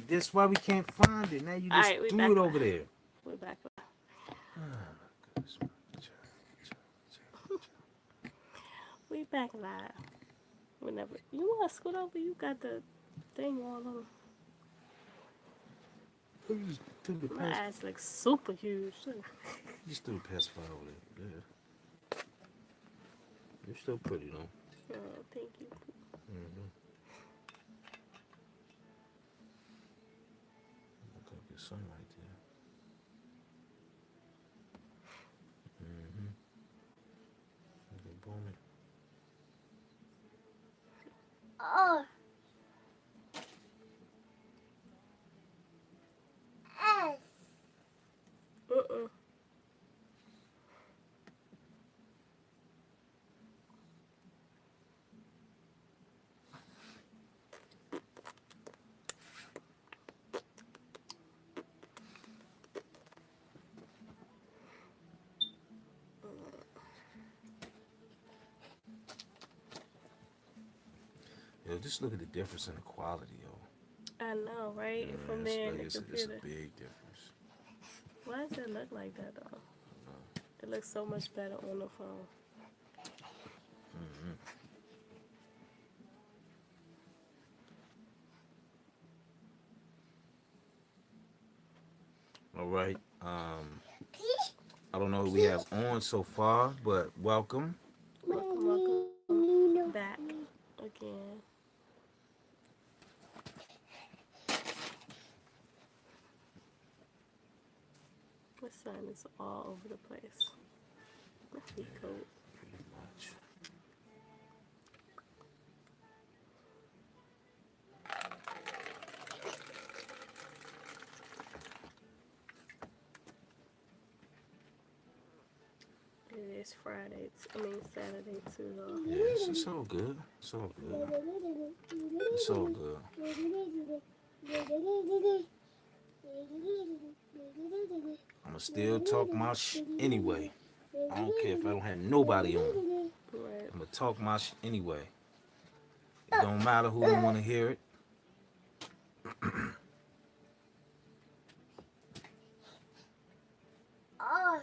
That's why we can't find it. Now you All just right, we threw back it live. over there. We're back live. Goodness, We back live. Whenever you want to scoot over, you got the thing all on. you just threw the My pass. ass looks super huge. Too. You just threw the pacifier over there. Yeah, you're still pretty though. Oh, thank you. Mm-hmm. Look like your sun right there. Mm-hmm. Okay, boom it. Oh, S. Uh-uh. Yo, just look at the difference in the quality, yo. I know, Yeah, right? man, From it's there in like the it's a computer. big difference. Why does it look like that though? It looks so much better on the phone. Mm-hmm. All right. I don't know who we have on so far, but welcome. Welcome, welcome back again. The sun is all over the place. My feet cold. Pretty much. It is Friday. I mean Saturday too, though. Yeah, it's all good. It's all good. It's all good. I'ma still talk my anyway. I don't care if I don't have nobody on. Right. I'ma talk my anyway. It don't matter who don't want to hear it. Oh,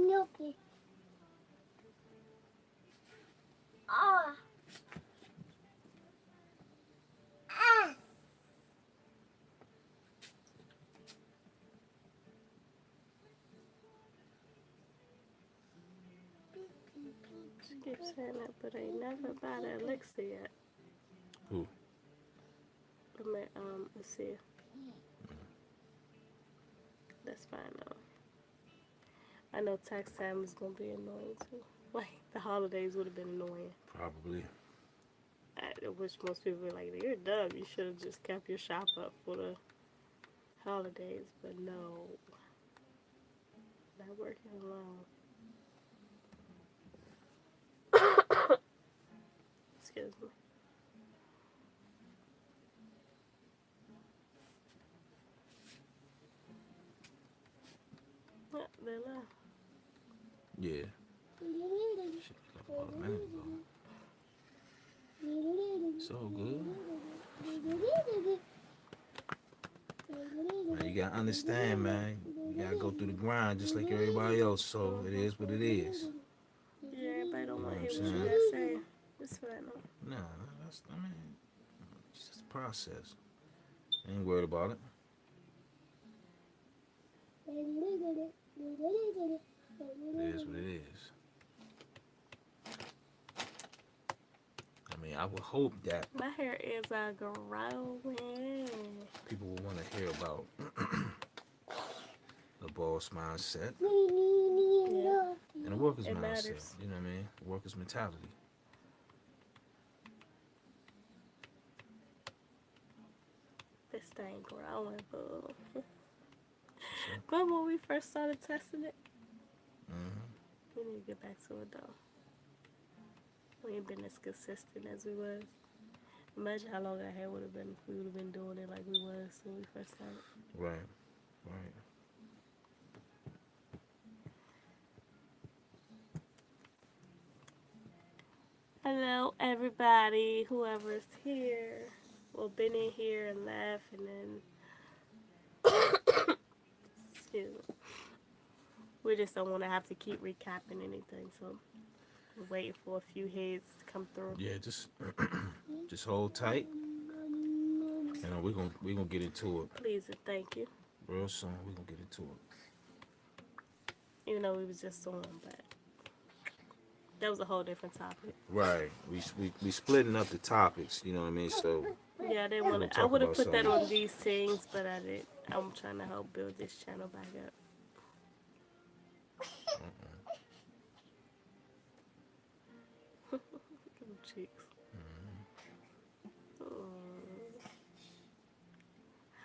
gnocchi. Oh, S. She keeps saying that, but I ain't never bought an elixir yet. Who? Let's see. That's fine though. I know tax time is gonna be annoying too. Like the holidays would have been annoying. Probably. I wish most people were like, "You're dumb. You should have just kept your shop up for the holidays." But no, not working alone. Excuse me. They left. Yeah. Shit, about a minute ago. It's all good. Man, you gotta understand, man. You gotta go through the grind just like everybody else. So it is what it is. Yeah, everybody You don't know want what to I'm hear what you saying? got to say. It's fine though. Nah, that's I mean, it's just a process. Ain't worried about it. It is what it is. I mean, I would hope that My hair is growing. people will want to hear about the boss mindset Yeah, and the worker's it mindset. matters. You know what I mean? The worker's mentality. This thing growing, boo. So, Remember when we first started testing it? mm-hmm. We need to get back to it though. We ain't been as consistent as we was. Imagine how long our hair would have been if we would have been doing it like we was when we first started. Right, right. Hello, everybody, whoever's here. Well, been in here and left, and then excuse me. We just don't want to have to keep recapping anything, so we're waiting for a few heads to come through. Yeah, just hold tight. You know, we're gonna get into it Please and thank you. real soon. We're gonna get into it. Even though we was just on, but that was a whole different topic. Right. We splitting up the topics, you know what I mean? So Yeah, I didn't We're want gonna to. I talk would have about put that something. on these things, but I did. I'm trying to help build this channel back up. Little cheeks. Oh.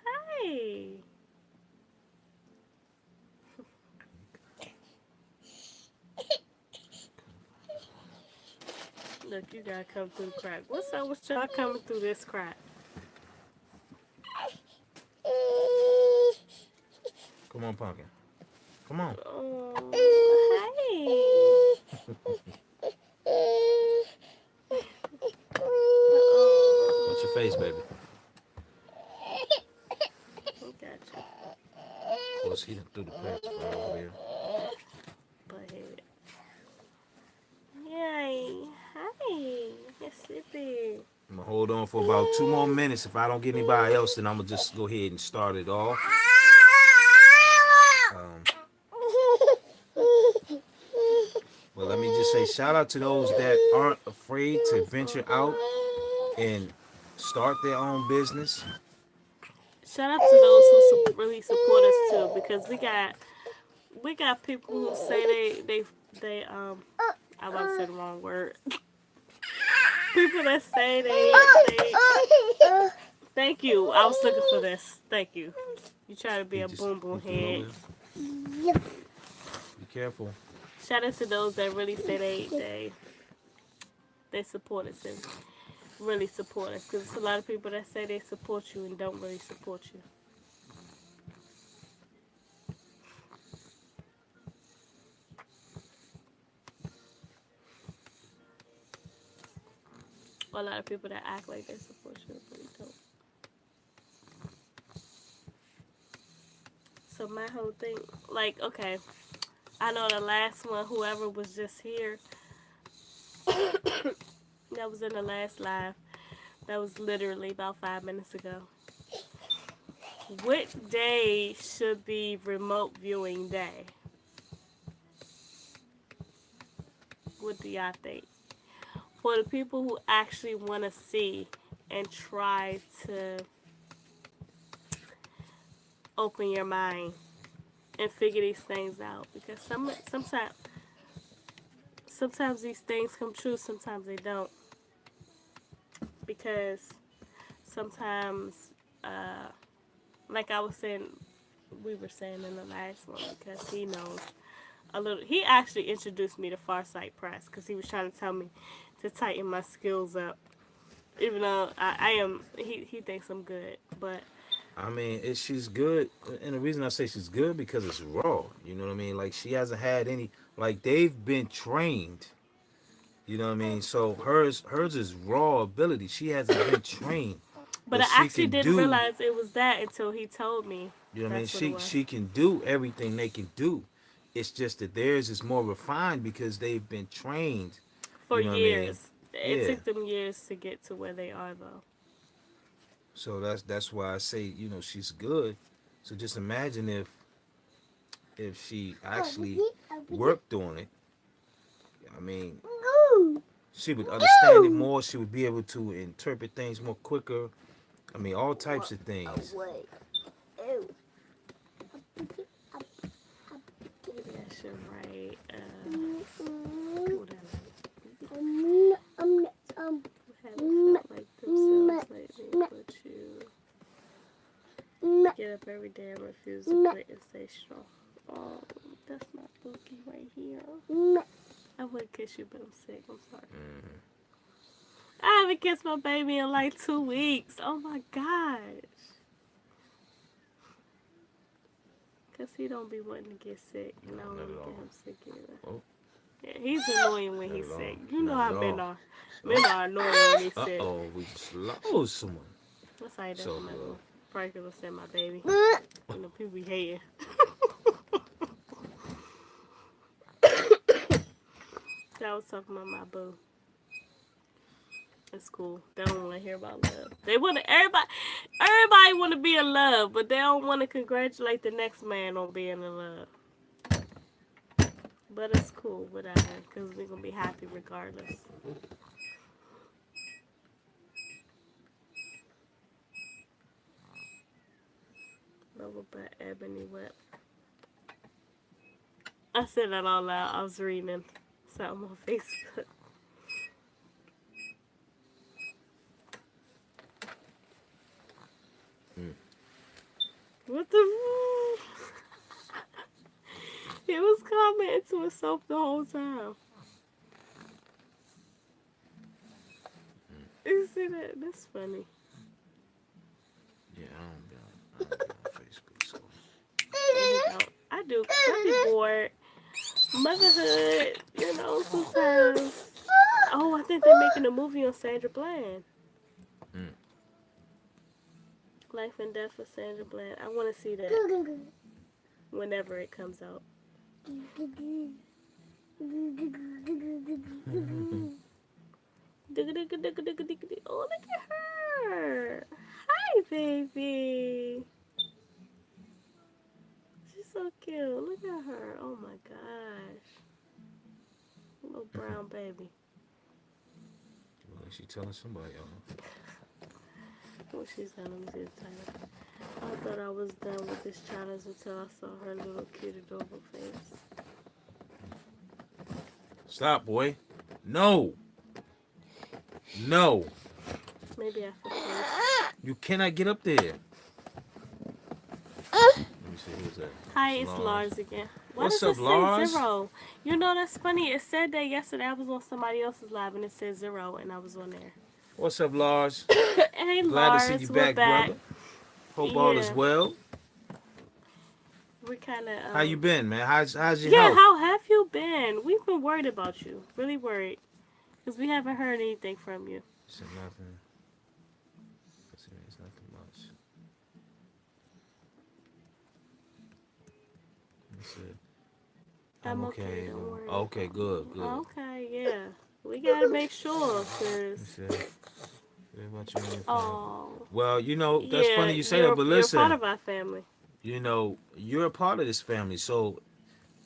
Hi. Look, you gotta come through the crack. What's up with y'all coming through this crack? come on, Pumpkin. Come on. Oh, hey. What's your face, baby? Gotcha. Of course, he done threw the cracks right over here. Butthead. Yay. Hi. Yes, sleepy. I'm gonna hold on for about 2 more minutes. If I don't get anybody else, then I'm gonna just go ahead and start it off. Well, let me just say shout out to those that aren't afraid to venture out and start their own business. Shout out to those who really support us too, because we got people who say they I about to say the wrong word. People that say they thank you. I was looking for this. Thank you. You try to be a Just boom boom put them over head. there. Be careful. Shout out to those that really say they support us and really support us, because it's a lot of people that say they support you and don't really support you. Or a lot of people that act like they support you but really don't. So my whole thing, like, okay, I know the last one, whoever was just here, that was in the last live, that was literally about 5 minutes ago. What day should be remote viewing day? What do y'all think? For the people who actually want to see and try to open your mind and figure these things out, because sometimes these things come true, sometimes they don't, because sometimes like we were saying in the last one, because he knows a little. He actually introduced me to Farsight Press because he was trying to tell me to tighten my skills up, even though I am, he thinks I'm good, but I mean, she's good, and the reason I say she's good because it's raw. You know what I mean? Like she hasn't had any. Like they've been trained. You know what I mean? So hers is raw ability. She hasn't been trained, but but I she actually can didn't do. realize it was that until he told me. You know what I mean? That's what it was. She can do everything they can do. It's just that theirs is more refined because they've been trained. For You know what I mean? years. It Yeah. took them years to get to where they are, though. So that's why I say, you know, she's good. So just imagine if she actually worked on it. I mean, she would understand it more. She would be able to interpret things more quicker. I mean, all types of things. Maybe I should write, haven't felt like themselves lately, but you get up every day and refuse to quit and stay strong. Oh, that's my bookie right here. I would kiss you, but I'm sick. I'm sorry. I haven't kissed my baby in like 2 weeks. Oh my gosh. Because he don't be wanting to get sick. And I don't Not want at to get all. him sick either. Oh. Yeah, he's annoying when Not he's at all. sick. You know Not I've at been all. on. Men are annoying when they Uh sick. oh, we just lost someone. That's how you So, does probably because I said my baby. Mm. You know, people be hating. I was talking about my boo. It's cool. They don't want to hear about love. They want to everybody want to be in love, but they don't want to congratulate the next man on being in love. But it's cool, whatever, because we're gonna be happy regardless. Bubble butt ebony whip. I said that all loud. I was reading something on Facebook. What the? He was commenting to himself the whole time. You see that? That's funny. Yeah, I don't be on Facebook. So. I do. 'Cause I be bored. Motherhood, you know, sometimes. Oh, I think they're making a movie on Sandra Bland. Life and Death of Sandra Bland. I want to see that whenever it comes out. Oh, look at her. Hi, baby. She's so cute. Look at her. Oh, my gosh. Little brown baby. Well, she telling somebody else. What she's done, let me see the title. I thought I was done with this challenge until I saw her little cute adorable face. Stop, boy. No. No. Maybe I forgot. You cannot get up there. Let me see who's that. Hi, it's Lars again. Why What's does up, it say Lars? 0? You know, that's funny. It said that yesterday. I was on somebody else's live and it said 0 and I was on there. What's up, Lars? Hey, Glad Lars, to see you we're back, back. brother. Hope all is Yeah. well. We kind of. How you been, man? How's your Yeah, health? how have you been? We've been worried about you. Really worried. Because we haven't heard anything from you. It's nothing. It's nothing much. That's it. I'm okay, don't worry. Okay, good. Okay, yeah. We gotta make sure, cause. That's it. Very much on your phone. Oh. Well, you know, that's Yeah, funny you say that, but You're listen. part of our family. You know, you're a part of this family, so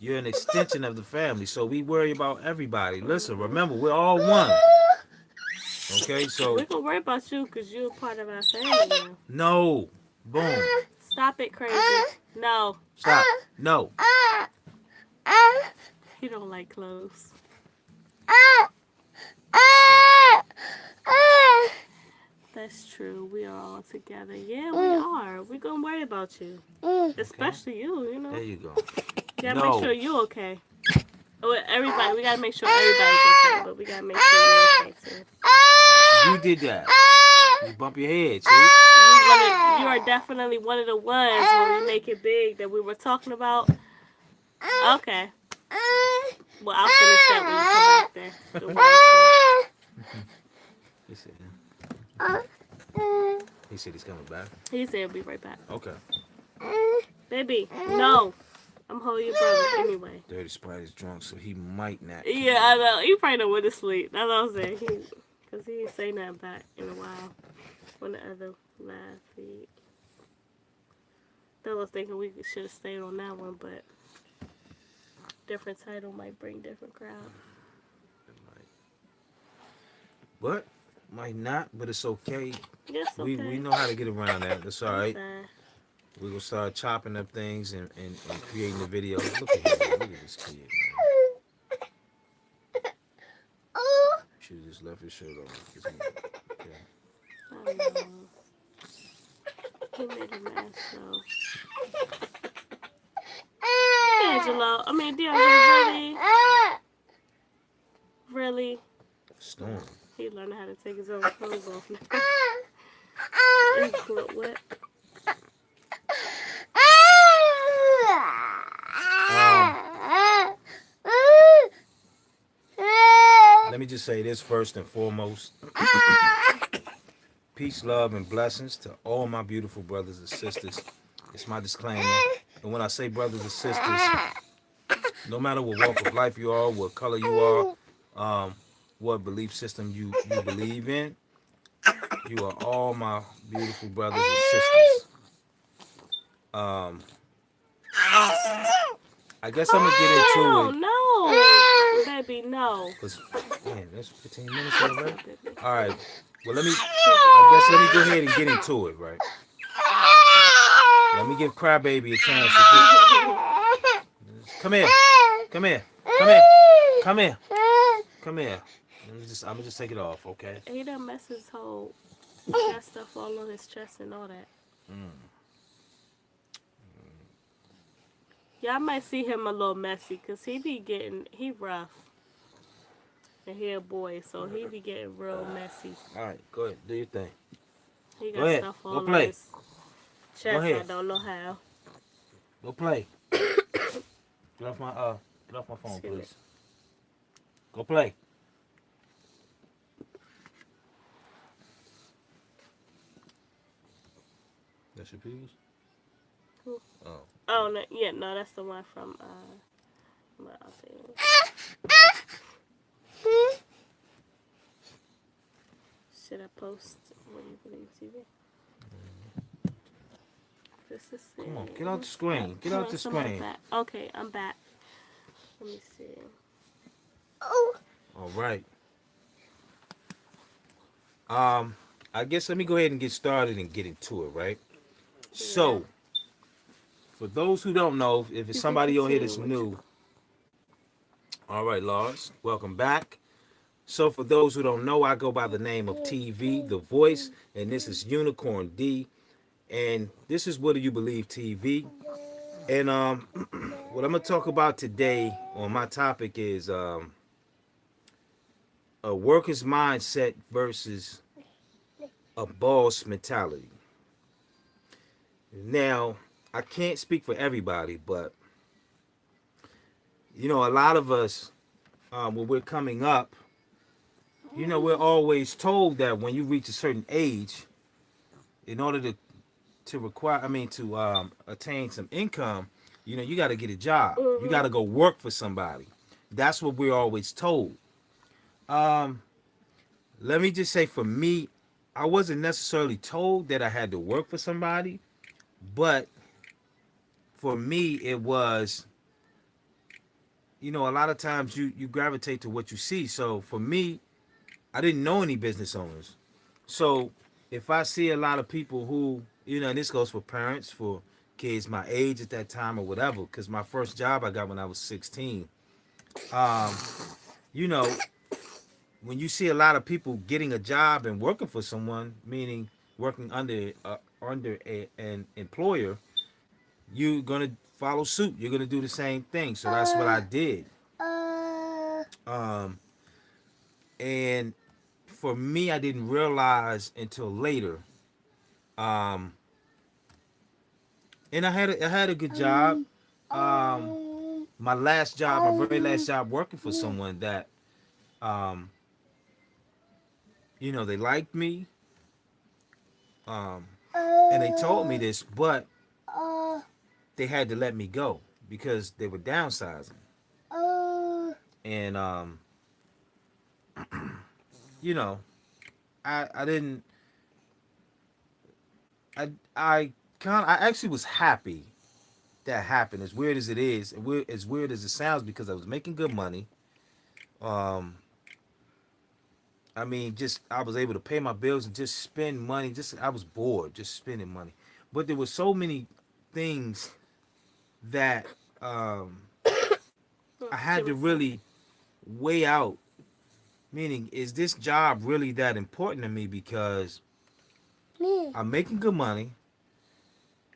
you're an extension of the family. So we worry about everybody. Listen, remember, we're all one. Okay, so We're gonna worry about you because you're a part of our family now. no, boom, Stop it, crazy. No, stop, no. he don't like clothes. That's true. We are all together. Yeah, we are. We're gonna worry about you, especially you. You know. There you go. Gotta No. make sure you're okay. Oh, everybody. We gotta make sure everybody's okay, but we gotta make sure you're okay too. You did that. You bump your head, see? You are definitely one of the ones when we make it big that we were talking about. Okay. Well, I'll finish that when you come back there. He said he's coming back. He said he'll be right back. Okay. Baby, no. I'm holding your brother anyway. Dirty Sprite is drunk, so he might not. Yeah, I know. He probably don't want to sleep. That's what I'm saying. Because he didn't say nothing back in a while on the other live feed. I was thinking we should have stayed on that one, but different title might bring different crowd. It might. But might not, but it's okay. Yes, okay. We know how to get around that. That's all right. Fine. We're gonna start chopping up things and creating the videos. Look at him. Look at this kid, man. Should have just left his shirt on. Okay. I know. He made a mess, so. Angelo, DeAndre, really? Storm. He learned how to take his own clothes off now. His foot wet. let me just say this first and foremost. Peace, love, and blessings to all my beautiful brothers and sisters. It's my disclaimer. And when I say brothers and sisters, no matter what walk of life you are, what color you are, what belief system you believe in, you are all my beautiful brothers and sisters. Um, I guess I'm gonna get No, into it. no, baby, no. Cause man, that's 15 minutes already. All right. Well, let me go ahead and get into it, right? Let me give Crybaby a chance to get. Come here. Come here. Come here. Come here. Come here. I'm gonna just take it off, okay? He done mess his whole chest stuff all on his chest and all that. Y'all might see him a little messy because he rough. And he a boy, so he be getting real messy. All right, go ahead, do your thing. He Go got ahead. stuff Go all on play. his chest. Go ahead. I don't know how. Go play. Get off my phone, Excuse me. please. Go play. That's your peas? Who? Oh. Oh no, yeah, no, that's the one from what I'll say. Should I post what do you believe TV? This is it. Come on, get out the screen. Get out the Somebody screen. back. Okay, I'm back. Let me see. All right. I guess let me go ahead and get started and get into it, right? So, for those who don't know, if it's somebody on here that's new, all right, Lars, welcome back. So, for those who don't know, I go by the name of TV, The Voice, and this is Unicorn D, and this is What Do You Believe TV. And what I'm gonna talk about today on my topic is a worker's mindset versus a boss mentality. Now, I can't speak for everybody, but you know, a lot of us, when we're coming up, you know, we're always told that when you reach a certain age, in order to attain some income, you know, you got to get a job. Mm-hmm. You got to go work for somebody. That's what we're always told. Let me just say, for me, I wasn't necessarily told that I had to work for somebody, but for me, it was, you know, a lot of times you gravitate to what you see. So for me, I didn't know any business owners. So if I see a lot of people who, you know, and this goes for parents, for kids my age at that time or whatever, because my first job I got when I was 16. You know, when you see a lot of people getting a job and working for someone, meaning working under an employer, you're gonna follow suit. You're gonna do the same thing. So that's what I did. And for me, I didn't realize until later. And I had a good job. My last job, my very last job, working for someone that, you know, they liked me, and they told me this, but they had to let me go because they were downsizing. And you know, I didn't. I actually was happy that happened. As weird as it is, as weird as it sounds, because I was making good money. I mean, just I was able to pay my bills and just spend money. Just I was bored, just spending money. But there were so many things that I had to really weigh out. Meaning, is this job really that important to me? Because I'm making good money,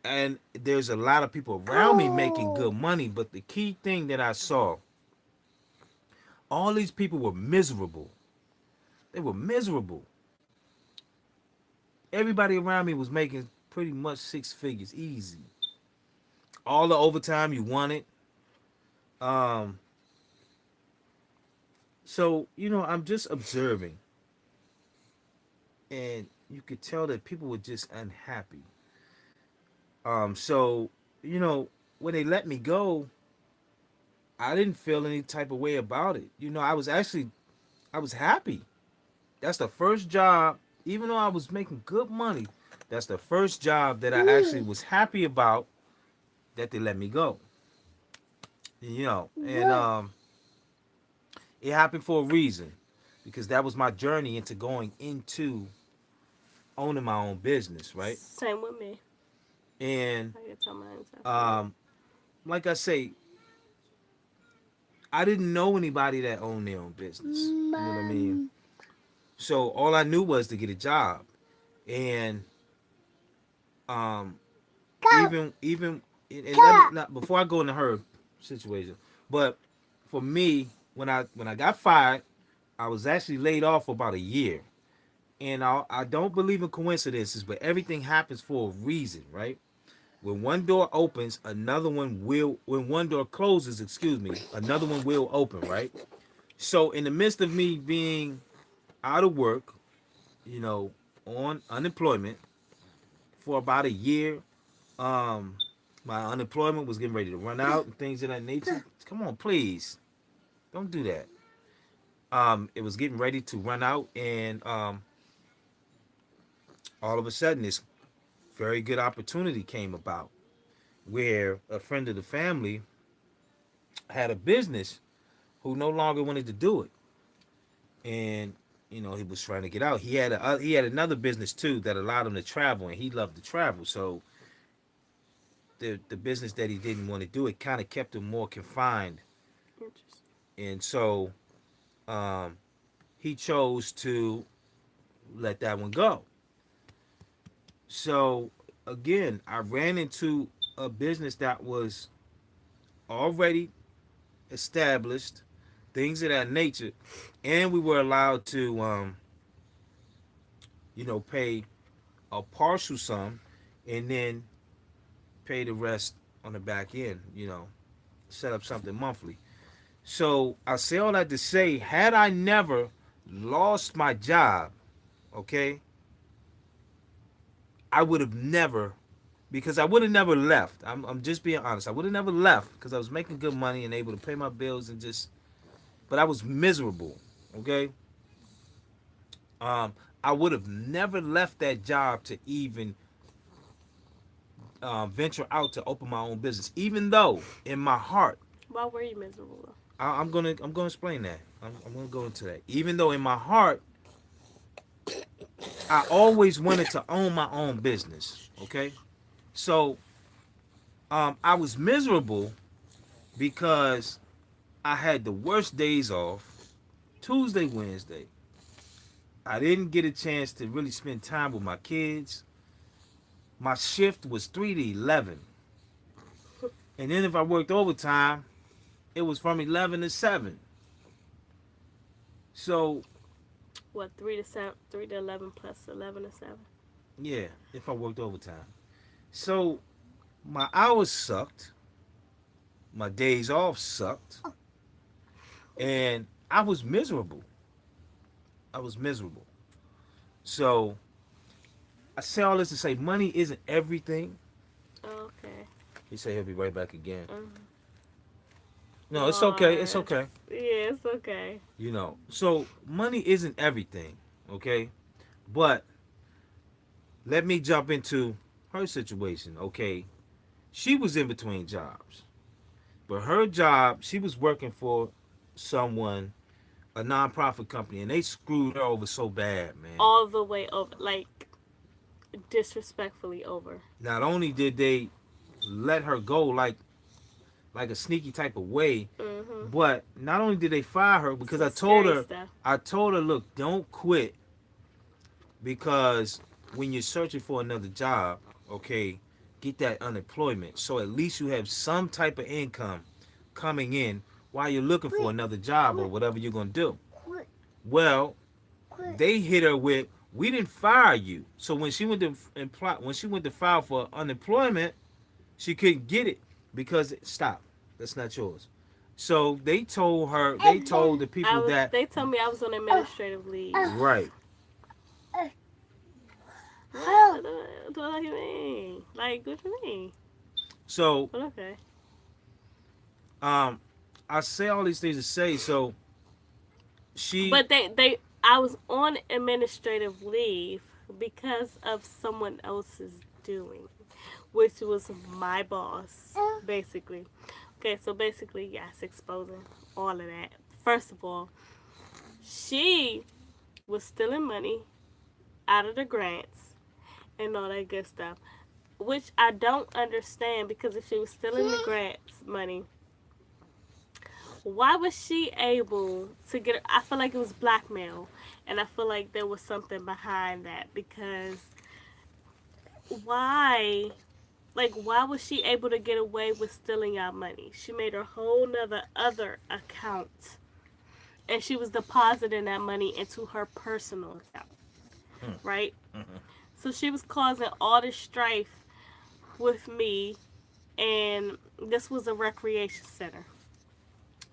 and there's a lot of people around me making good money. But the key thing that I saw, all these people were miserable. They were miserable. Everybody around me was making pretty much 6 figures easy. All the overtime you wanted. So, I'm just observing, and you could tell that people were just unhappy. So, you know, when they let me go, I didn't feel any type of way about it. I was happy. That's the first job, even though I was making good money, that's the first job that I actually was happy about that they let me go. And it happened for a reason because that was my journey into going into owning my own business, right? Same with me. And I can tell mine. um, like I say, I didn't know anybody that owned their own business. You know what I mean? So all I knew was to get a job, and um, even and let me not before I go into her situation, but for me, when I got fired, I was actually laid off for about a year, and I don't believe in coincidences, but everything happens for a reason, right? When one door opens, another one will. When one door closes, excuse me, another one will open, right? So in the midst of me being out of work, you know, on unemployment for about a year, um, my unemployment was getting ready to run out and things of that nature. Come on, please, don't do that. It was getting ready to run out, and all of a sudden, this very good opportunity came about where a friend of the family had a business who no longer wanted to do it, and he was trying to get out. He had another business too that allowed him to travel, and he loved to travel. So the business that he didn't want to do, it kind of kept him more confined, Interesting. and so um, he chose to let that one go. So again, I ran into a business that was already established, things of that nature, and we were allowed to, pay a partial sum, and then pay the rest on the back end. Set up something monthly. So I say all that to say, had I never lost my job, okay, I would have never, because I would have never left. I'm just being honest. I would have never left because I was making good money and able to pay my bills and just, but I was miserable, okay. Um, I would have never left that job to even venture out to open my own business, even though in my heart, Why were you miserable though? I'm gonna explain that. I'm gonna go into that. Even though in my heart, I always wanted to own my own business. Okay, so I was miserable because I had the worst days off. Tuesday, Wednesday. I didn't get a chance to really spend time with my kids. My shift was 3 to 11, and then if I worked overtime, it was from 11 to 7. So What 3 to 7, 3 to 11 plus 11 to 7? yeah, if I worked overtime. So my hours sucked. My days off sucked. And I was miserable. I was miserable. So I say all this to say money isn't everything. Okay. He said he'll be right back again. Mm. No, it's okay. It's Mars. okay. Yeah, it's okay. So money isn't everything. Okay. But let me jump into her situation. Okay. She was in between jobs. But her job, she was working for someone, a nonprofit company, and they screwed her over so bad, man. All the way over, like disrespectfully over. Not only did they let her go like a sneaky type of way, Mhm. but not only did they fire her because Some scary stuff. I told her, look, don't quit because when you're searching for another job, okay, get that unemployment so at least you have some type of income coming in while you're looking for another job or whatever you're gonna do. Well, they hit her with, "We didn't fire you." So when she went to file for unemployment, she couldn't get it because stop. That's not yours. So they told her, they told the I people was. that, They told me I was on administrative leave. right. What do you mean? Like, what do you mean? So But okay. um, I say all these things to say, so she, But I was on administrative leave because of someone else's doing, which was my boss, basically. Okay, so basically, yes, exposing all of that. First of all, she was stealing money out of the grants and all that good stuff, which I don't understand because if she was stealing the grants money, why was she able to get? I feel like it was blackmail, and I feel like there was something behind that because why? Like, why was she able to get away with stealing our money? She made a whole nother other account, and she was depositing that money into her personal account, right? So she was causing all this strife with me, and this was a recreation center.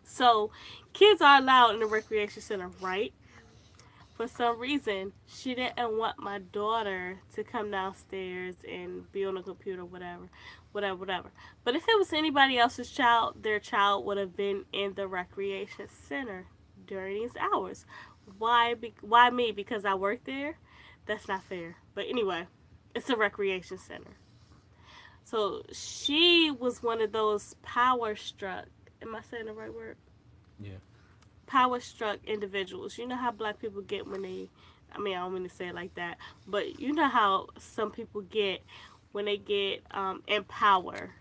So kids are allowed in the recreation center, right? For some reason, she didn't want my daughter to come downstairs and be on the computer, whatever, whatever, whatever. But if it was anybody else's child, their child would have been in the recreation center during these hours. Why me? Because I work there? That's not fair. But anyway, it's a recreation center. So she was one of those power struck. Am I saying the right word? yeah, Power struck individuals. You know how black people get when they, I mean, I don't mean to say it like that, but you know how some people get when they get in power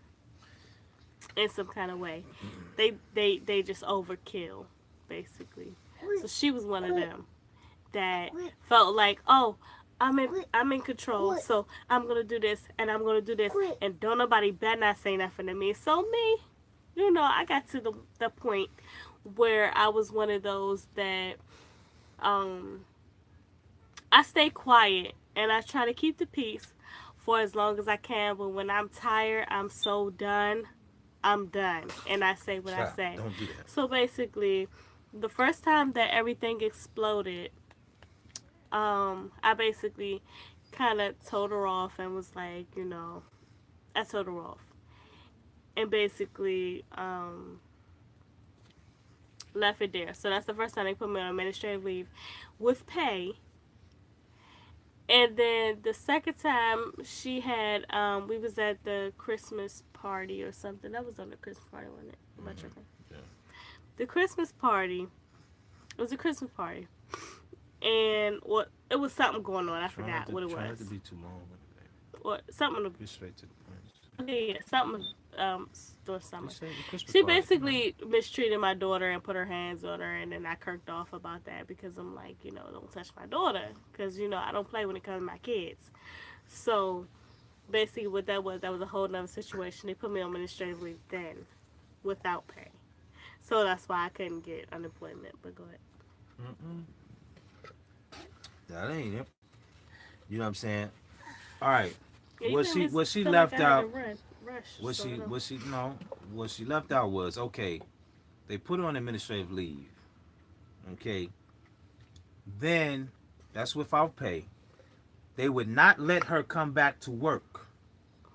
in some kind of way. They just overkill, basically. So she was one of them that felt like, oh, I'm in control, so I'm gonna do this and I'm gonna do this, and don't nobody better not say nothing to me. So me, I got to the point where I was one of those that um I stay quiet and I try to keep the peace for as long as I can, but when I'm tired, I'm so done. I'm done and I say what I stop, say. don't do that. So basically, the first time that everything exploded, I basically kind of told her off and was like, I told her off. And basically, left it there. So that's the first time they put me on administrative leave with pay. And then the second time she had, we was at the Christmas party or something. That was on the Christmas party, wasn't it? Am I tripping? Yeah. The Christmas party. It was a Christmas party, and what it was something going on. I forgot what it Try not was. to be too long with it, baby. What something? Get straight to the point. Okay, yeah, something. During summer. Just say the Christmas She party, come on. basically mistreated my daughter and put her hands on her, and then I kirked off about that because I'm like, don't touch my daughter, because I don't play when it comes to my kids. So basically, what that was a whole nother situation. They put me on administrative leave then, without pay. So that's why I couldn't get unemployment. But go ahead. Mm-mm. That ain't it. You know what I'm saying? All right. Yeah, you What made she me what she feel like left I had out. to rush. What So she no. what she no. What she left out was, okay. They put her on administrative leave. Okay. Then that's without pay. They would not let her come back to work.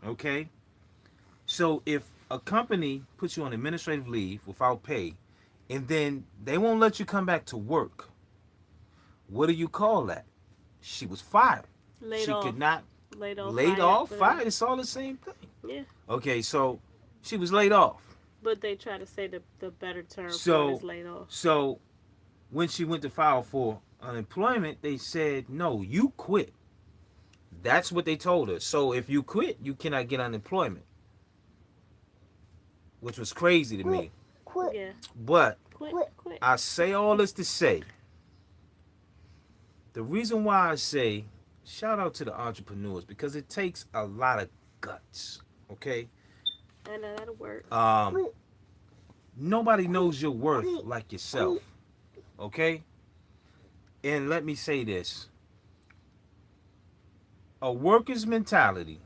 Okay. So if a company puts you on administrative leave without pay, and then they won't let you come back to work, what do you call that? She was fired. Laid She off. could not. Laid off. Laid Fired, off, whatever. fired. It's all the same thing. Yeah. Okay, so she was laid off. But they try to say the better term for it So is laid off. so when she went to file for unemployment, they said, no, you quit. That's what they told her. So if you quit, you cannot get unemployment, which was crazy to me. Yeah. But Quit. I say all this to say, the reason why I say shout out to the entrepreneurs, because it takes a lot of guts. Okay, I know that'll work. nobody knows your worth like yourself. Okay, and let me say this: a worker's mentality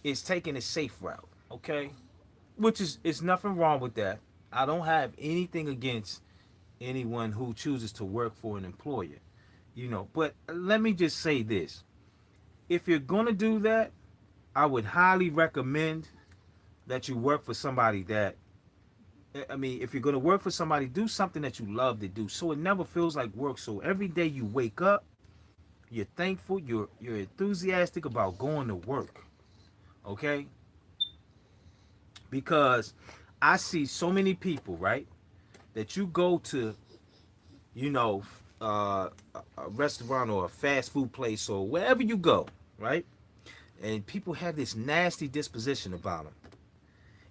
is taking a safe route. Okay, which is nothing wrong with that. I don't have anything against anyone who chooses to work for an employer, but let me just say this. If you're going to do that, I would highly recommend that you work for somebody that, I mean, if you're going to work for somebody, do something that you love to do so it never feels like work. So every day you wake up, you're thankful, you're enthusiastic about going to work. Okay? Because I see so many people, right, that you go to, you know, a restaurant or a fast food place or wherever you go, right? And people have this nasty disposition about them.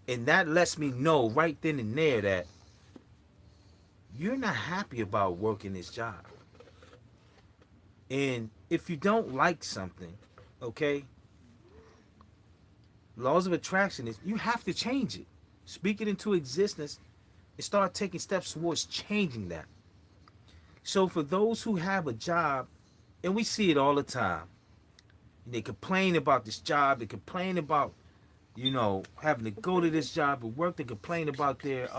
And that lets me know right then and there that you're not happy about working this job. And if you don't like something, okay, laws of attraction is you have to change it. Speak it into existence and start taking steps towards changing that. So for those who have a job, and we see it all the time, they complain about this job, they complain about, having to go to this job and work, they complain about their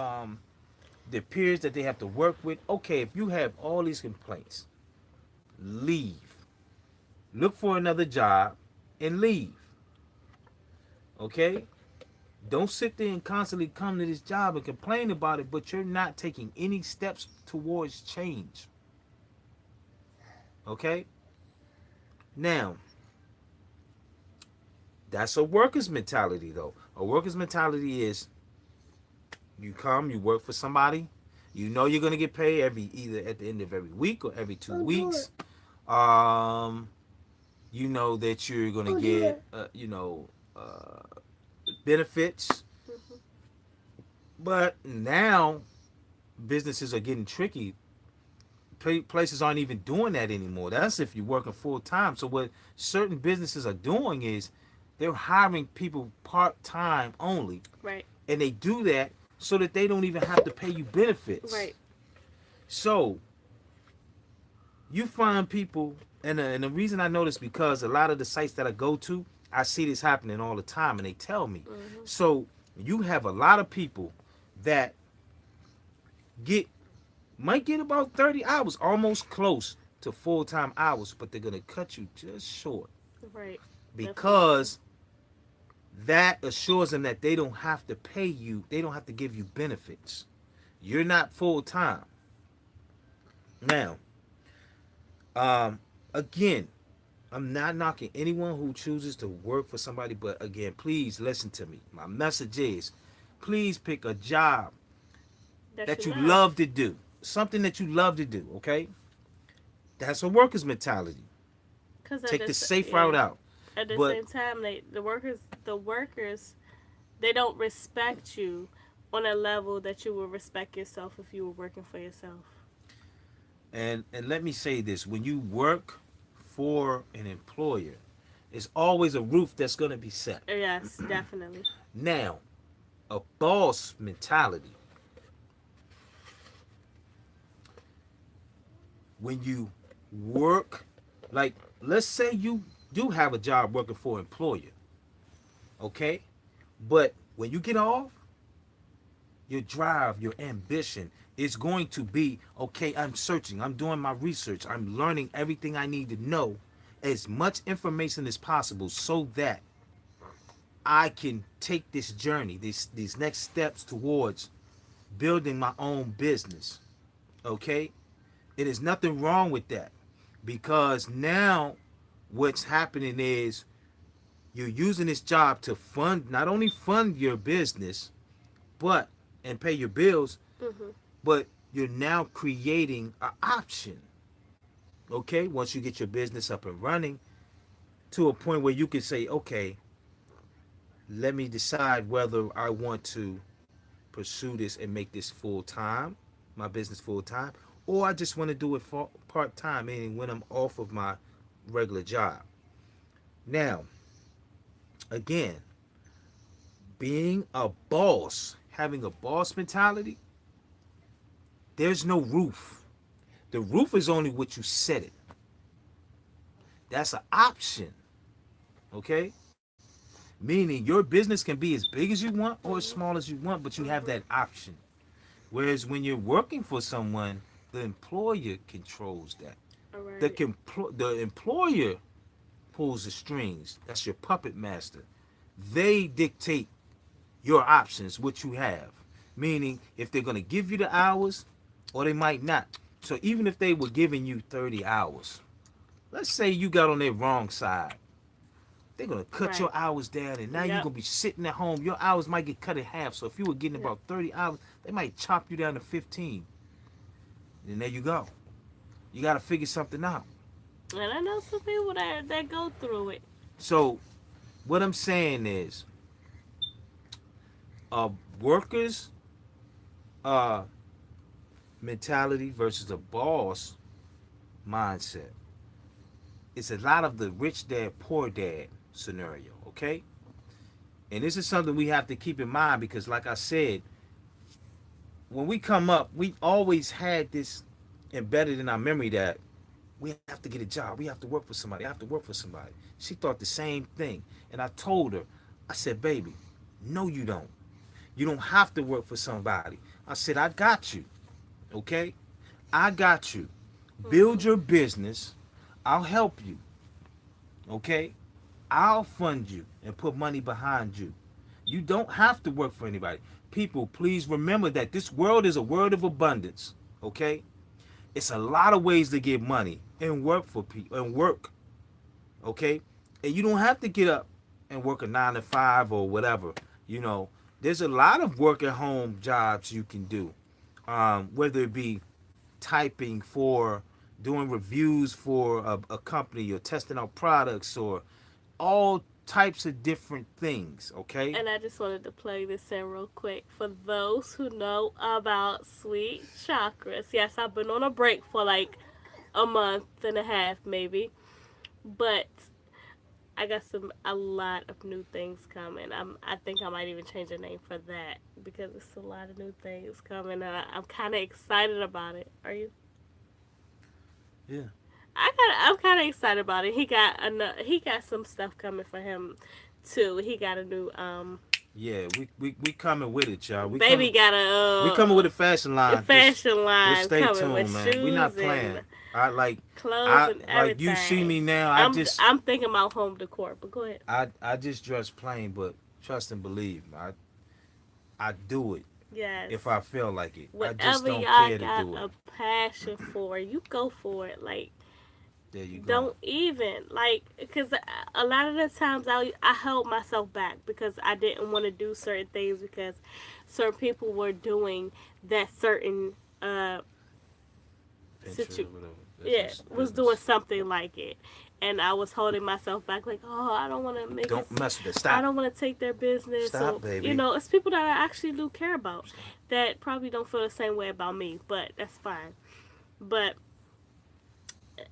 peers that they have to work with. Okay, if you have all these complaints, leave. Look for another job and leave. Okay? Don't sit there and constantly come to this job and complain about it, but you're not taking any steps towards change. Okay? Now, that's a worker's mentality, though. A worker's mentality is you come, you work for somebody, you know you're gonna get paid either at the end of every week or every 2 weeks. You know that you're gonna get benefits. But now businesses are getting tricky. Places aren't even doing that anymore. That's if you're working full time. So what certain businesses are doing is they're hiring people part time only. Right. And they do that so that they don't even have to pay you benefits. Right. So you find people, and the reason I know this because a lot of the sites that I go to, I see this happening all the time, and they tell me. Mm-hmm. So you have a lot of people that might get about 30 hours, almost close to full-time hours, but they're gonna cut you just short. Right. Because that assures them that they don't have to pay you, they don't have to give you benefits. You're not full-time. Now, again, I'm not knocking anyone who chooses to work for somebody, but again, please listen to me. My message is, please pick a job that you love to do. Something that you love to do, okay? That's a worker's mentality. Take the safe route out. At the same time, the workers, they don't respect you on a level that you would respect yourself if you were working for yourself. And let me say this: when you work for an employer, it's always a roof that's going to be set. Yes, definitely. Now, a boss mentality. When you work, like, let's say you do have a job working for an employer, okay? But when you get off, your drive, your ambition is going to be, okay, I'm searching, I'm doing my research, I'm learning everything I need to know, as much information as possible so that I can take this journey, these next steps towards building my own business, okay? It is nothing wrong with that, because now what's happening is you're using this job to not only fund your business, and pay your bills, but you're now creating an option. Okay, once you get your business up and running to a point where you can say, okay, let me decide whether I want to pursue this and make this full time, my business full time, or I just want to do it for part time, meaning when I'm off of my regular job. Now, again, being a boss, having a boss mentality, there's no roof. The roof is only what you set it. That's an option. Okay? Meaning your business can be as big as you want or as small as you want, but you have that option. Whereas when you're working for someone, the employer controls that. All The right. the employer pulls the strings. That's your puppet master. They dictate your options, what you have. Meaning, if they're going to give you the hours, or they might not. So even if they were giving you 30 hours, let's say you got on their wrong side, they're going to cut Right. your hours down, and now you're Yep. going to be sitting at home. Your hours might get cut in half. So if you were getting Yep. about 30 hours, they might chop you down to 15. And there you go. You got to figure something out. And I know some people that go through it. So what I'm saying is, workers' uh, mentality versus a boss mindset. It's a lot of the rich dad, poor dad scenario, okay? And this is something we have to keep in mind because, like I said, when we come up, we always had this embedded in our memory that we have to get a job, we have to work for somebody, I have to work for somebody. She thought the same thing. And I told her, I said, baby, no, you don't. You don't have to work for somebody. I said, I got you, okay? I got you. Build Hmm. your business. I'll help you. Okay? I'll fund you and put money behind you. You don't have to work for anybody. People, please remember that this world is a world of abundance. Okay? It's a lot of ways to get money and work for people and work. Okay? And you don't have to get up and work a 9 to 5 or whatever. You know, there's a lot of work at home jobs you can do. Whether it be typing for doing reviews for a company or testing out products or all types of different things, okay? And I just wanted to plug this in real quick for those who know about sweet chakras. Yes, I've been on a break for like a month and a half, maybe, but I got a lot of new things coming. I think I might even change the name for that because it's a lot of new things coming, and I'm kind of excited about it. Are you? Yeah. I'm kind of excited about it. He got some stuff coming for him too. He got a new Yeah, we coming with it, y'all. baby got We coming with a fashion a line. fashion Just line stay coming with tuned, man. We not shoes playing. and I like clothes and like you see everything. me now. I'm thinking about home decor, but go ahead. I just dress plain, but trust and believe. I do it Yes. if I feel like it. I just Whatever don't y'all care to got do it. a passion for, you go for it. Like, There you go. don't even like, because a lot of the times I held myself back because I didn't want to do certain things because certain people were doing that certain Venture situ or whatever. yeah, was doing Business. something like it, and I was holding myself back like, oh, I don't want to make it. Don't mess with it. I Stop. don't want to take their business. Stop, So, baby. it's people that I actually do care about Stop. that probably don't feel the same way about me, but that's fine. But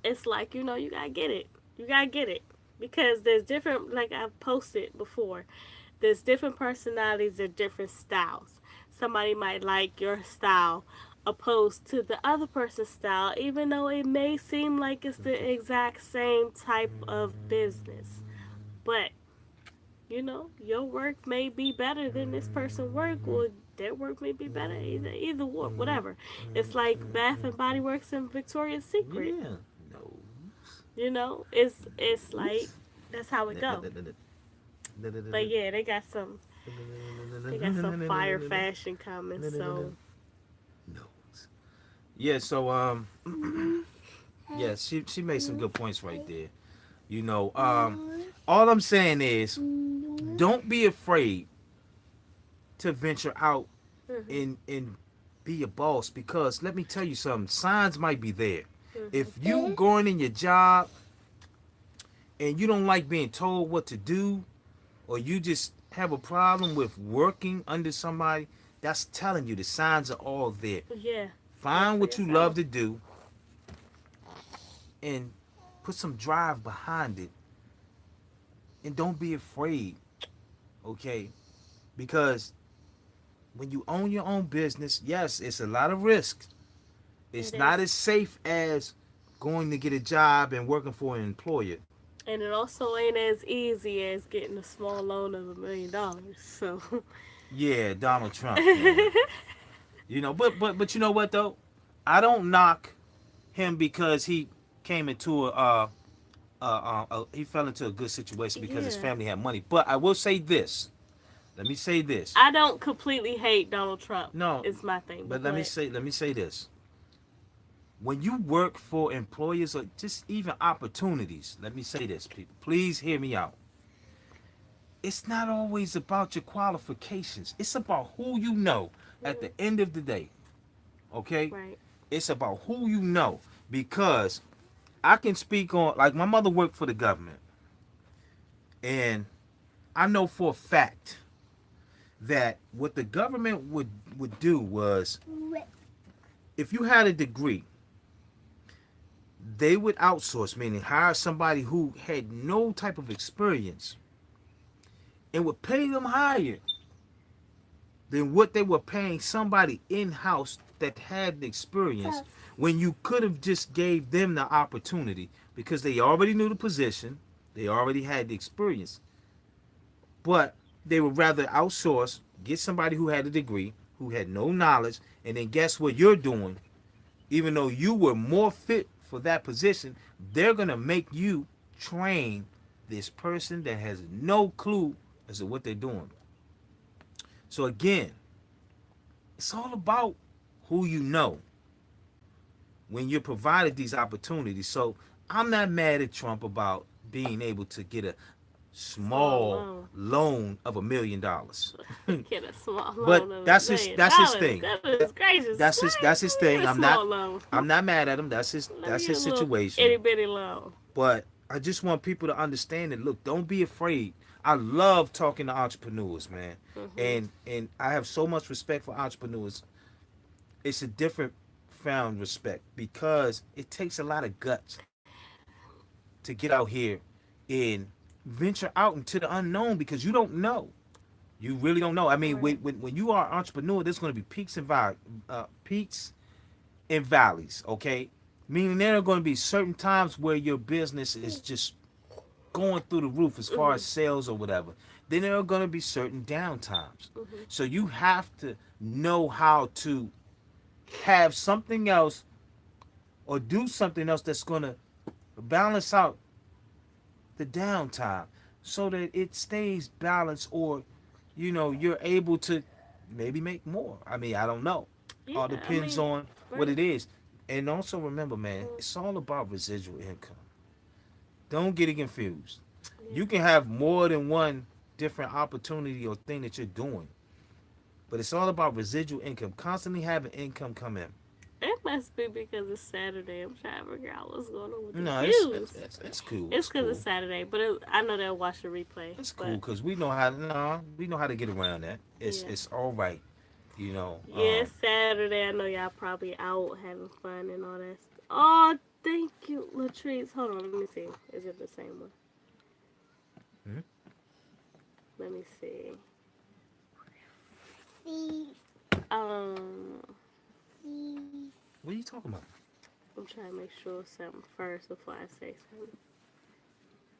it's like, you gotta get it. You gotta get it. Because there's different, like I've posted before, there's different personalities, there's different styles. Somebody might like your style opposed to the other person's style, even though it may seem like it's the exact same type of business. But, your work may be better than this person's work, or their work may be better, either whatever. It's like Bath and Body Works and Victoria's Secret. Yeah. No. It's like that's how it go. But yeah, they got some fire fashion coming. So No. Yeah, so yeah, she made some good points right there. You know, all I'm saying is don't be afraid to venture out mhm, and be a boss because let me tell you something, signs might be there. mhm, If you going in your job and you don't like being told what to do or you just have a problem with working under somebody, that's telling you the signs are all there. yeah, work Find for what you love yourself. to do and put some drive behind it and don't be afraid, okay? Because when you own your own business, yes, it's a lot of risk. It's It not is, as safe as going to get a job and working for an employer. and it also ain't as easy as getting a small loan of $1 million. So Yeah, Donald Trump, man. You know, but you know what though? I don't knock him because he came into he fell into a good situation because his Yeah. family had money. But I will say this. Let me say this. I don't completely hate Donald Trump. No, It's my thing. but But let me say this. When you work for employers or just even opportunities, let me say this, people. Please hear me out. It's not always about your qualifications. It's about who you know at the end of the day. Okay? right. It's about who you know. Because I can speak on, like, my mother worked for the government. And I know for a fact that what the government would do was, if you had a degree, they would outsource, meaning hire somebody who had no type of experience and would pay them higher than what they were paying somebody in-house that had the experience, when you could have just gave them the opportunity because they already knew the position, they already had the experience. But they would rather outsource, get somebody who had a degree, who had no knowledge, and then guess what you're doing? Even though you were more fit for that position, they're going to make you train this person that has no clue as to what they're doing. So again, it's all about who you know when you're provided these opportunities. So I'm not mad at Trump about being able to get a small loan of $1 million. Get a small loan But of that's his thing. Goodness gracious. That's his thing. I'm loan. I'm not mad at him. That's his situation. Itty bitty loan. But I just want people to understand that. Look, don't be afraid. I love talking to entrepreneurs, man. And I have so much respect for entrepreneurs. It's a different found respect because it takes a lot of guts to get out here and venture out into the unknown because you don't know. You really don't know. I mean, Right. when you are an entrepreneur, there's going to be peaks and valleys. Okay, meaning there are going to be certain times where your business is just going through the roof as far as sales or whatever. Then there are going to be certain downtimes. So you have to know how to have something else or do something else that's going to balance out the downtime so that it stays balanced, or you're able to maybe make more. I mean, I don't know. Yeah, All depends on what right. it is. And also remember, man, it's all about residual income. Don't get it confused. You can have more than one different opportunity or thing that you're doing, but it's all about residual income, constantly having income come in. It must be because it's Saturday. I'm trying to figure out what's going on with No, the it's views. it's cool. It's because cool. it's Saturday, but I know they'll watch the replay. It's but cool because we know how. No, we know how to get around that. Yeah. It's all right. You know. Yeah, it's Saturday. I know y'all probably out having fun and all that. Oh, thank you, Latrice. Hold on, let me see. Is it the same one? Hmm? Let me see. See, Um, see. What are you talking about? I'm trying to make sure something first before I say something.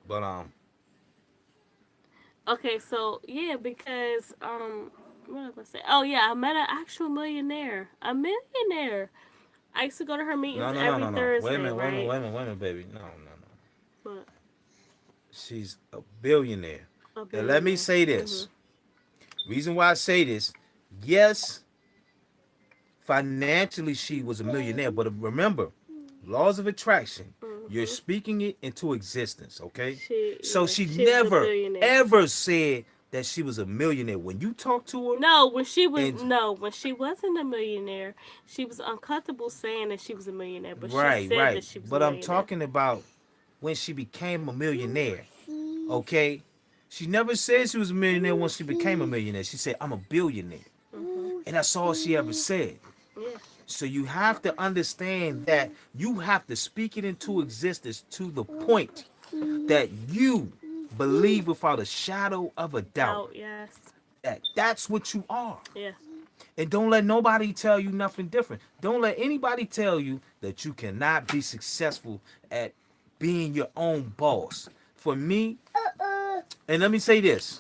But Okay, so yeah, because what was I say? Oh yeah, I met an actual millionaire. A millionaire. I used to go to her meetings every Thursday, Wait a minute, right? wait a minute, baby. No. But She's a billionaire. a Now let me billionaire. say this. Reason why I say this, yes, financially she was a millionaire, but remember, laws of attraction. You're speaking it into existence, okay? So she she's a never billionaire. ever said that she was a millionaire. When you talk to her, No, when she was And- when she wasn't a millionaire, she was uncomfortable saying that she was a millionaire. But she right, said right. that she was But a I'm millionaire. talking about when she became a millionaire, okay? She never said she was a millionaire when she became a millionaire. She said, I'm a billionaire. And that's all she ever said. Yeah. So you have to understand that you have to speak it into existence to the point that you believe without a shadow of a doubt Yes. that that's what you are. Yeah. And don't let nobody tell you nothing different. Don't let anybody tell you that you cannot be successful at being your own boss. For me, and let me say this,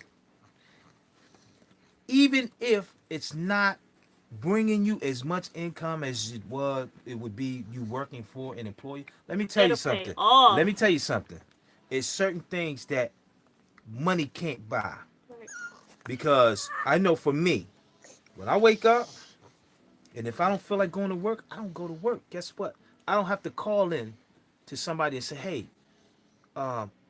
even if it's not bringing you as much income as it would be you working for an employee. Let me tell you It'll pay something. Let off. me tell you something. It's certain things that money can't buy. Right. Because I know for me, when I wake up and if I don't feel like going to work, I don't go to work. Guess what? I don't have to call in to somebody and say, hey,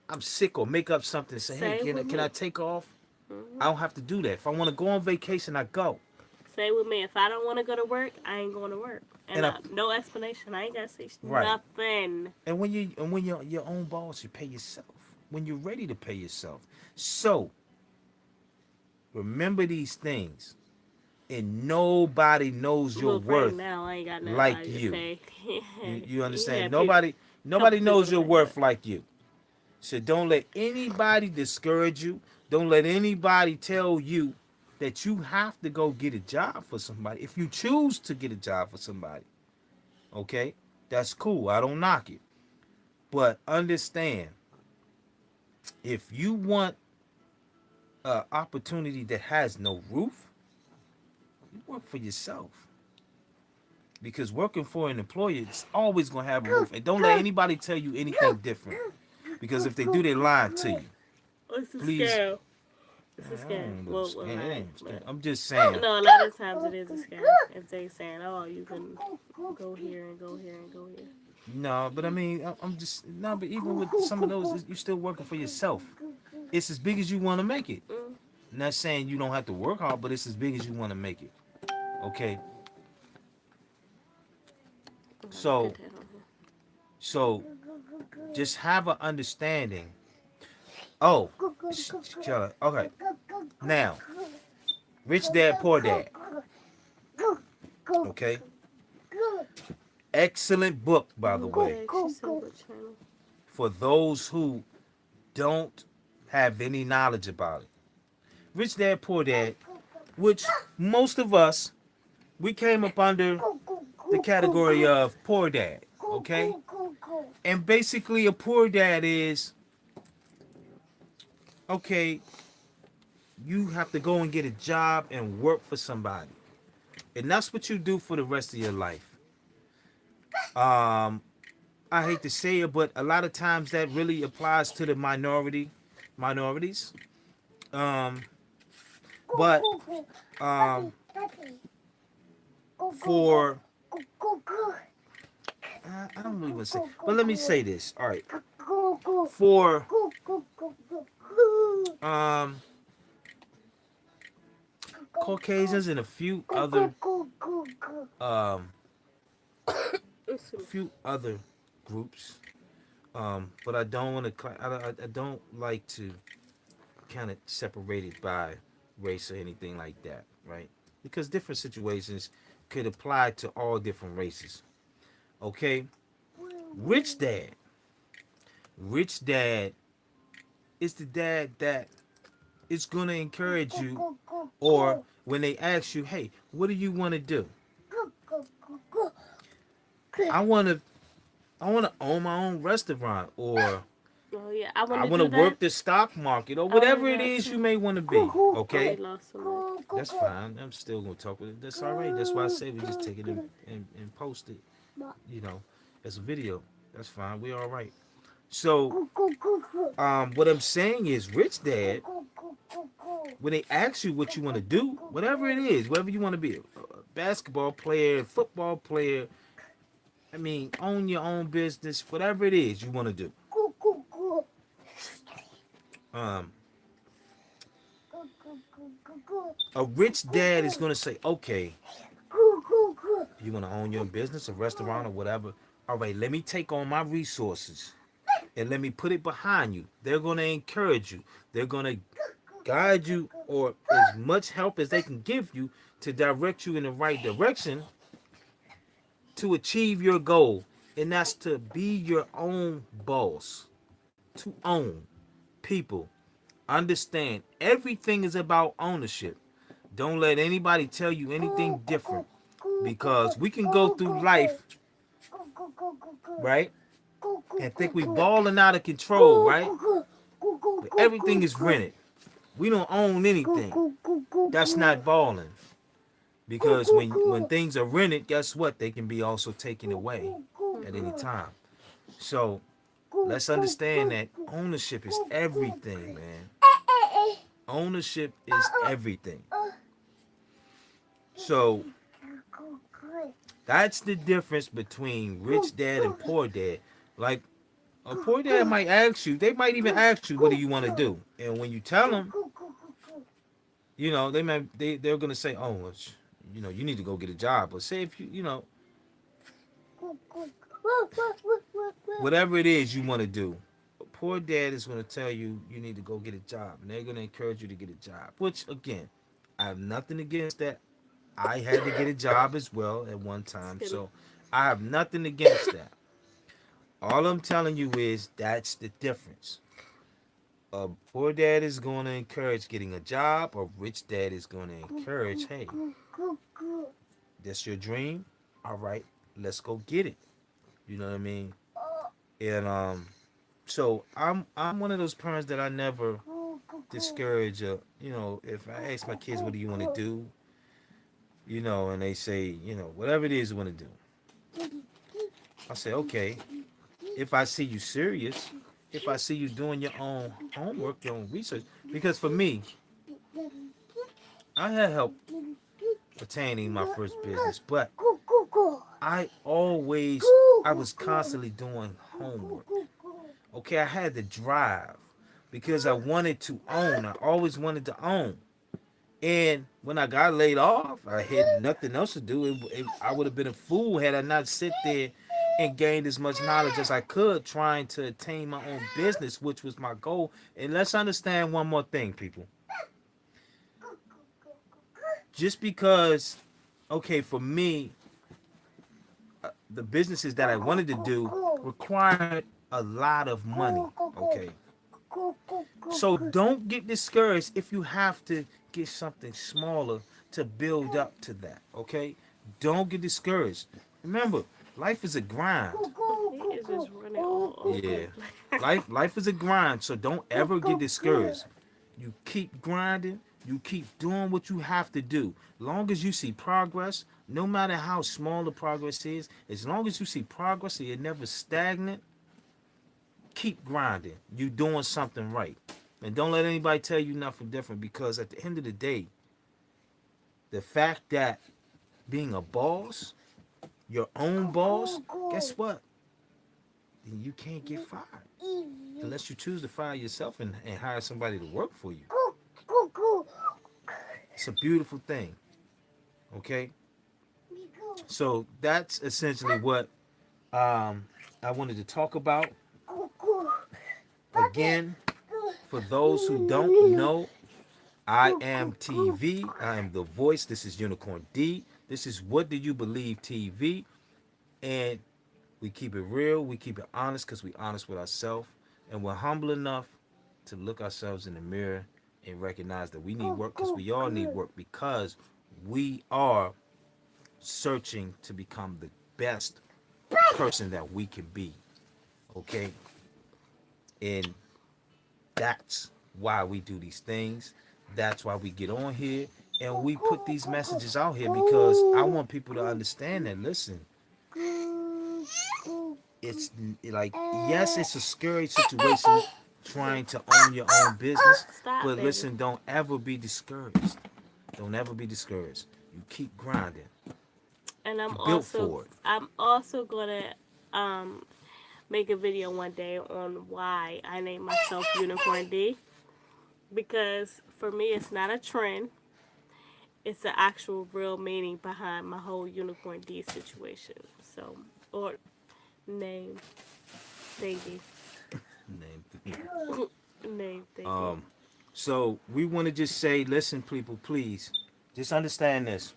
I'm sick, or make up something and say, hey, Same with can I me. take off? Hmm. I don't have to do that. If I want to go on vacation, I go. Same with me. If I don't want to go to work, I ain't going to work. And And I no explanation. I ain't got to say right. nothing. And when you're your own boss, you pay yourself. When you're ready to pay yourself. So remember these things. And nobody knows your Look, right worth now, I ain't got like nobody to you. pay. You You understand? had people, Nobody couple people knows to your pay, but worth like you. So don't let anybody discourage you. Don't let anybody tell you that you have to go get a job for somebody. If you choose to get a job for somebody, okay, that's cool. I don't knock it. But understand, if you want an opportunity that has no roof, you work for yourself. Because working for an employer is always going to have a roof. And don't let anybody tell you anything different. Because if they do, they're lying to you. it's a Please. scam. It's a I scam. don't know what Well, scam. It lie, ain't scam. but I'm just saying. no, a lot of times it is a scam. If they saying, "Oh, you can go here and go here and go here." No, but I mean, I'm just no. But even with some of those, you're still working for yourself. It's as big as you want to make it. Mm. Not saying you don't have to work hard, but it's as big as you want to make it. Okay. I gotta So, put that on here. so just have an understanding. Oh, Keller. Okay. Now, Rich Dad Poor Dad. Okay. Excellent book, by the way, Okay, she said what channel? for those who don't have any knowledge about it. Rich Dad Poor Dad, which most of us, we came up under the category of poor dad, okay? And basically, a poor dad is, okay, you have to go and get a job and work for somebody. And that's what you do for the rest of your life. Um, I hate to say it, but a lot of times that really applies to the minorities. Um, but um, for I don't really want to say, but let me say this. All right, for um, Caucasians and um, a few other groups, but I don't want to. I don't like to kind of separate it by race or anything like that, right? Because different situations could apply to all different races. Okay, rich dad. Rich dad is the dad that is gonna encourage you, or when they ask you, "Hey, what do you want to do?" I want to, I want to own my own restaurant, or Oh yeah, I want I to want to do that. work the stock market, or I want to whatever do it that is you too. may want to be. Oh, he Okay, lost somebody. that's fine. I'm still gonna talk with it. That's all right. That's why I say we just take it and post it. You know, as a video. That's fine. We all right. So, what I'm saying is, rich dad, when they ask you what you want to do, whatever it is, whatever you want to be, a basketball player, football player, I mean, own your own business, whatever it is you want to do. Um, a rich dad is going to say, okay, you want to own your business, a restaurant, or whatever. All right, let me take on my resources and let me put it behind you. They're going to encourage you. They're going to guide you, or as much help as they can give you to direct you in the right direction to achieve your goal. And that's to be your own boss, to own people. Understand, everything is about ownership. Don't let anybody tell you anything different, because we can go through life, right, and think we balling out of control, right? But everything is rented. We don't own anything. That's not balling. because when things are rented, guess what? They can be also taken away at any time. So let's understand that ownership is everything, man. Ownership is everything. So that's the difference between rich dad and poor dad. Like a poor dad might ask you, they might even ask you, what do you want to do? And when you tell them, they're gonna say, oh, well, you need to go get a job. But say if whatever it is you want to do, a poor dad is gonna tell you you need to go get a job, and they're gonna encourage you to get a job. Which again, I have nothing against that. I had to get a job as well at one time, so I have nothing against that. All I'm telling you is that's the difference. A poor dad is going to encourage getting a job. A rich dad is going to encourage, hey, that's your dream. All right, let's go get it. You know what I mean? And so I'm one of those parents that I never discourage. If I ask my kids, what do you want to do? And they say, whatever it is you want to do. I say, okay. If I see you serious, if I see you doing your own homework, your own research, because for me, I had help attaining my first business, but I was constantly doing homework. Okay, I had the drive because I wanted to own. I always wanted to own. And when I got laid off, I had nothing else to do. I would have been a fool had I not sit there and gained as much knowledge as I could trying to attain my own business, which was my goal. And let's understand one more thing, people. Just because, okay, for me, the businesses that I wanted to do required a lot of money, okay? So don't get discouraged if you have to get something smaller to build up to that, okay? Don't get discouraged. Remember, life is a grind. He is just running all over. Yeah. Life is a grind, so don't ever get discouraged. You keep grinding, you keep doing what you have to do. Long as you see progress, no matter how small the progress is, as long as you see progress and you're never stagnant, keep grinding. You doing something right. And don't let anybody tell you nothing different, because at the end of the day, the fact that being a boss, your own boss, guess what? Then you can't get fired. Unless you choose to fire yourself and hire somebody to work for you. It's a beautiful thing. Okay? So that's essentially what I wanted to talk about. Again, for those who don't know, I am TV. I am the voice. This is Unicorn D. This is What Do You Believe TV. And we keep it real. We keep it honest because we're honest with ourselves. And we're humble enough to look ourselves in the mirror and recognize that we need work, because we all need work, because we are searching to become the best person that we can be. Okay? And that's why we do these things. That's why we get on here and we put these messages out here, because I want people to understand that, listen, it's like, yes, it's a scary situation trying to own your own business. Stop, But baby. listen, don't ever be discouraged. Don't ever be discouraged. You keep grinding. And You built for it. I'm also gonna make a video one day on why I named myself Unicorn D. Because for me, it's not a trend. It's the actual real meaning behind my whole Unicorn D situation. So, or name thingy. Name thingy. So we want to just say, listen, people, please, just understand this.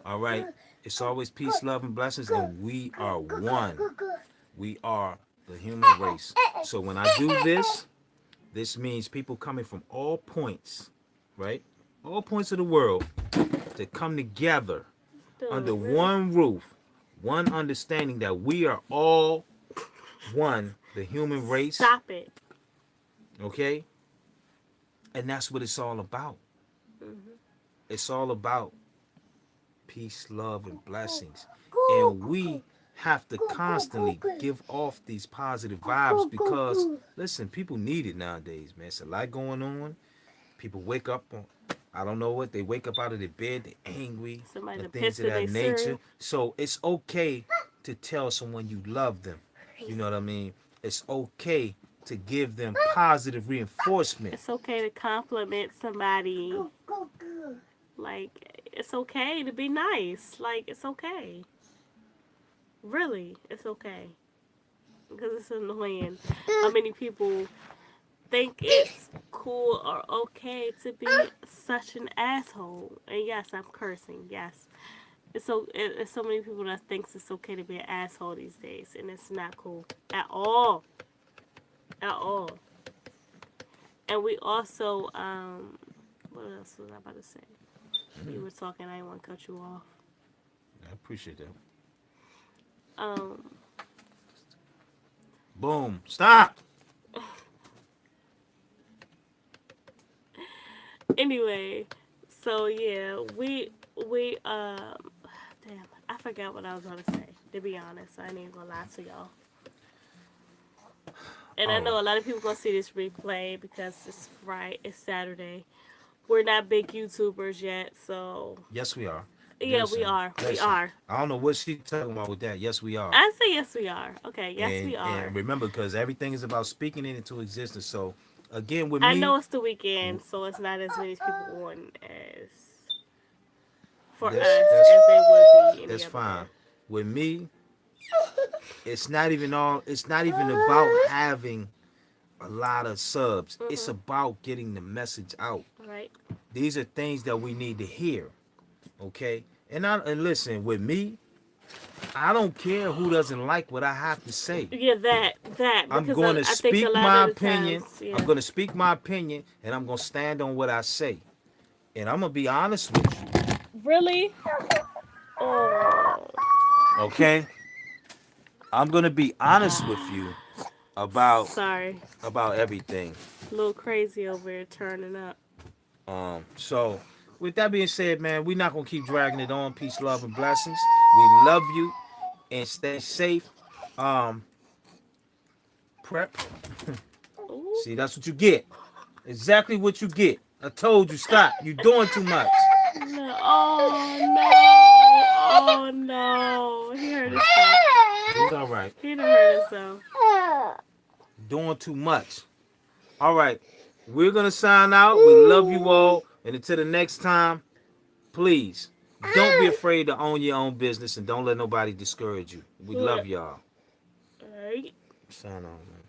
All right? It's always peace, love, and blessings, and we are one. We are the human race. So when I do this, this means people coming from all points, right? All points of the world to come together under one roof, one understanding that we are all one, the human race. Stop it. Okay? And that's what it's all about. It's all about peace, love, and blessings. And we have to constantly give off these positive vibes because, listen, people need it nowadays, man. It's a lot going on. People wake up on, I don't know what, they wake up out of their bed, they're angry, Somebody and to things piss of in that their nature. cereal. So it's okay to tell someone you love them. You know what I mean? It's okay to give them positive reinforcement. It's okay to compliment somebody. Go, go, go. Like, it's okay to be nice. Like, it's okay. Really, it's okay. Because it's annoying how many people think it's cool or okay to be such an asshole. And yes, I'm cursing. Yes. It's so many people that thinks it's okay to be an asshole these days, and it's not cool at all. At all. And we also, what else was I about to say? You were talking, I didn't want to cut you off. I appreciate that. Um, Boom. Stop. anyway, so yeah, damn, I forgot what I was gonna say, to be honest. I ain't even gonna lie to y'all. And I know a lot of people gonna see this replay because it's Saturday. We're not big YouTubers yet, so Yes, we are. yeah, Listen, we are. We listen. are. I don't know what she's talking about with that. Yes, we are. I say yes, we are. Okay, yes, and, we are. And remember, because everything is about speaking it into existence. So, again, with I me, know it's the weekend, so it's not as many people on as for That's- us that's- as they would be. Any that's other fine. day. With me, it's not even about having a lot of subs. It's about getting the message out. Right? These are things that we need to hear. Okay? And listen, with me, I don't care who doesn't like what I have to say. Yeah, that. I'm Because going to I think speak a lot my of the opinion. times, yeah. I'm going to speak my opinion, and I'm going to stand on what I say. And I'm going to be honest with you. Really? Oh. Okay? I'm going to be honest with you about Sorry. everything. A little crazy over here turning up. So with that being said, man, we're not going to keep dragging it on. Peace, love, and blessings. We love you and stay safe. Prep. Ooh. See, that's what you get. Exactly what you get. I told you, stop. You're doing too much. No. Oh, no. Oh, no. He hurt himself. It's all right. He done hurt himself. Doing too much. All right. We're going to sign out. We love you all. And until the next time, please don't be afraid to own your own business and don't let nobody discourage you. We love y'all. All right. Sign on, man.